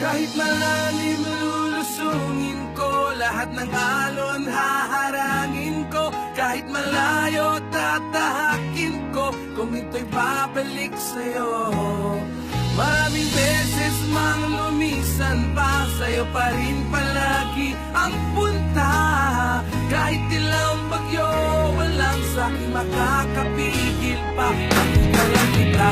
Kahit malalim lulusungin ko, lahat ng alon haharangin ko. Kahit malayo tatahakin ko, kung ito'y babalik sa'yo. Maraming beses mang lumisan pa, sa'yo pa rin palagi ang punta. Kahit ilang bagyo, walang sa'kin makakapigil pa. Pakita lang kita,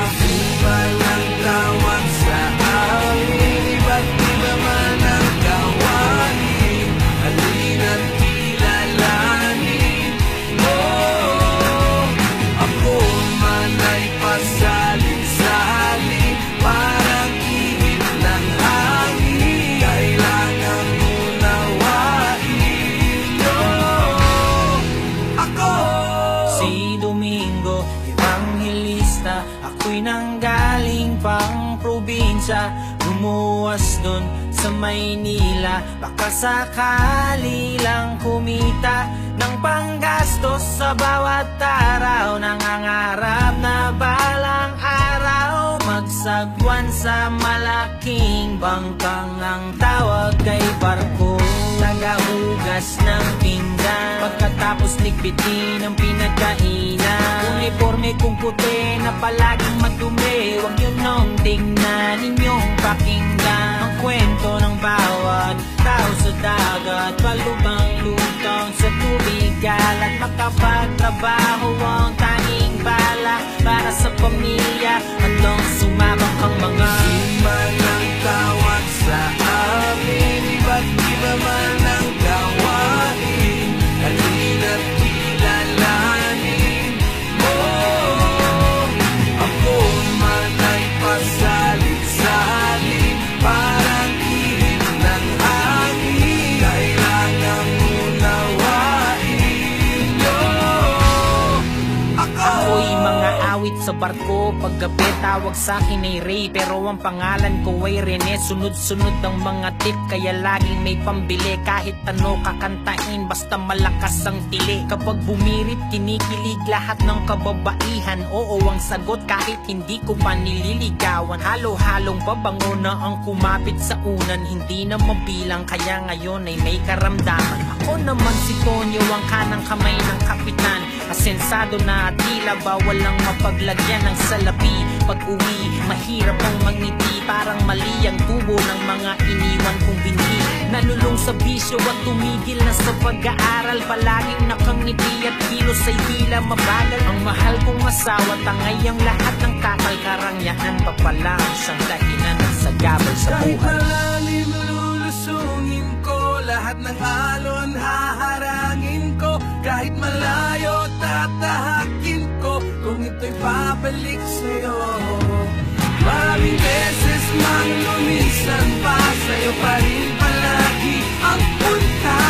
walang tawag sa amin. Iba't iba man ang gawain, halina't kilalanin. Oh, ako man ay pasalin-salin, parang ihip ng hangin. Kailangan unawain. Oh, ako Si Domingo, evangelista, ako'y nanggaling pang probinsya. Lumuwas dun sa Maynila, baka sakali lang kumita ng panggastos sa bawat araw. Nangangarap na balang araw magsagwan sa malaking bangkang. Ang tawag kay barko, tagahugas ng pinggan, pagkatapos ligpitin ang pinagkainan. Uniforme kong puti na palaging madumi, huwag yun nang tingnan, ninyong pakinggan ang kwento ng bawat tao sa dagat. Palubang-lutang sa tubig at makapagtrabaho ang tanging bala para sa pamilya. Hanggang sumabak ang mga man ang tawag sa amin, iba't iba man ang gawain, halina't kilalanin. Oh, ako man ay pasalin-salin, parang ihip ng hangin. Kailangang unawain. Oh, ako'y mga awit sa barko, paggabi tawag sa'kin ay Ray, pero ang pangalan ko ay Rene. Sunod-sunod ang mga tip, kaya laging may pambili. Kahit ano kakantain, basta malakas ang tili. Kapag bumirit, kinikilig lahat ng kababaihan. Oo ang sagot kahit hindi ko pa nililigawan. Halo-halong pabango na ang kumapit sa unan, hindi na mabilang, kaya ngayon ay may karamdaman. Ako naman si Tonyo, ang kanang kamay ng kapitan. Asensado na tila bawal lang mapaglagyan ng salapi. Pag uwi, mahirap ang mangiti, parang mali ang tubo ng mga iniwan kong binhi. Nalulong sa bisyo at tumigil na sa pag-aaral, palaging nakangiti at kilos ay tila mabagal. Ang mahal kong asawa, tangay ang lahat ng kakalkarangyaan pa pala ang siyang dahilan ng sagabal sa kahit buhay. malalim lulusungin ko, lahat ng alon haharangin ko. Kahit malayo tatahakin ko, kung ito'y babalik sa'yo. Maraming beses mang lumisan pa, sa'yo pa rin palagi ang punta.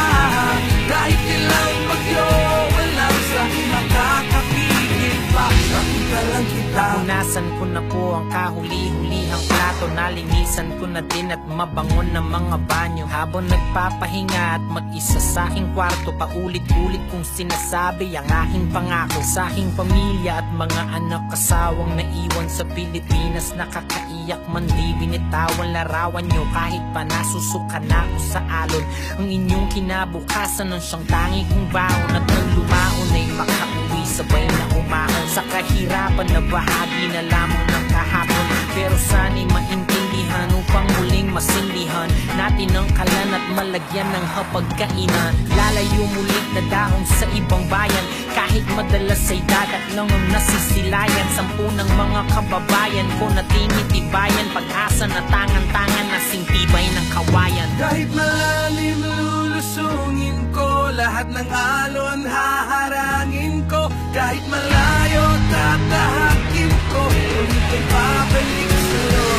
Kahit ilang bagyo, walang sa'kin makakapigil pa. Nakita lang kita. Punasan ko na po ang kahuli-hulihang plato, nalinisan ko na din at mabangon ng mga banyo. Habang nagpapahinga at mag-isa sa aking kwarto, paulit-ulit kong sinasabi ang aking pangako sa aking pamilya at mga anak, kasawang naiwan sa Pilipinas. Nakakaiyak man di binitawan larawan nyo, kahit pa nasusuka na ako sa alon. Ang inyong kinabukasan ang siyang tanging kong baon, at nang lumaon ay makauwi sabay na umahon sa kahirapan na bahagi na lamang ng kahapon. Pero sana'y maintindihan upang muling masindihan natin ang kalan at malagyan ng hapagkainan. Lalayo mulit na dahon sa ibang bayan, kahit madalas ay dagat lang ang nasisilayan. Sampu ng mga kababayan ko na tinitibayan, pag-asa na tangan-tangan na singtibay ng kawayan. Kahit malalim lulusungin ko, lahat ng alon haharangin ko. Kahit malayo tatahakin ko, kung ito'y babalik sa'yo.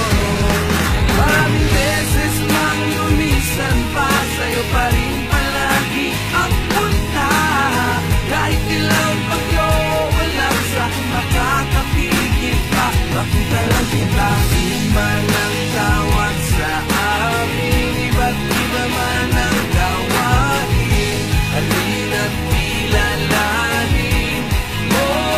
Maraming beses mang lumisan pa, sa'yo pa rin palagi ang punta. Kahit ilang bagyo, walang sa'kin makakapigil pa. Makita lang kita, iba ng tawag sa amin, iba't iba man ang gawain, halina't kilalanin. Oh,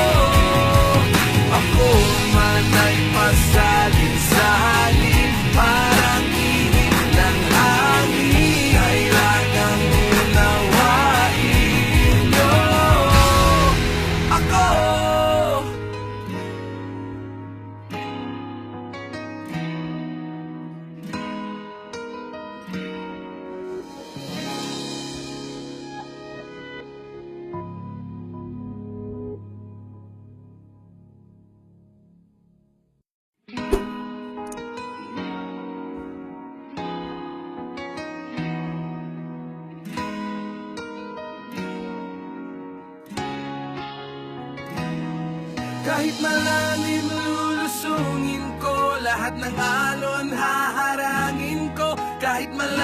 Kahit malalim lulusungin ko, lahat ng alon haharangin ko. Kahit malalim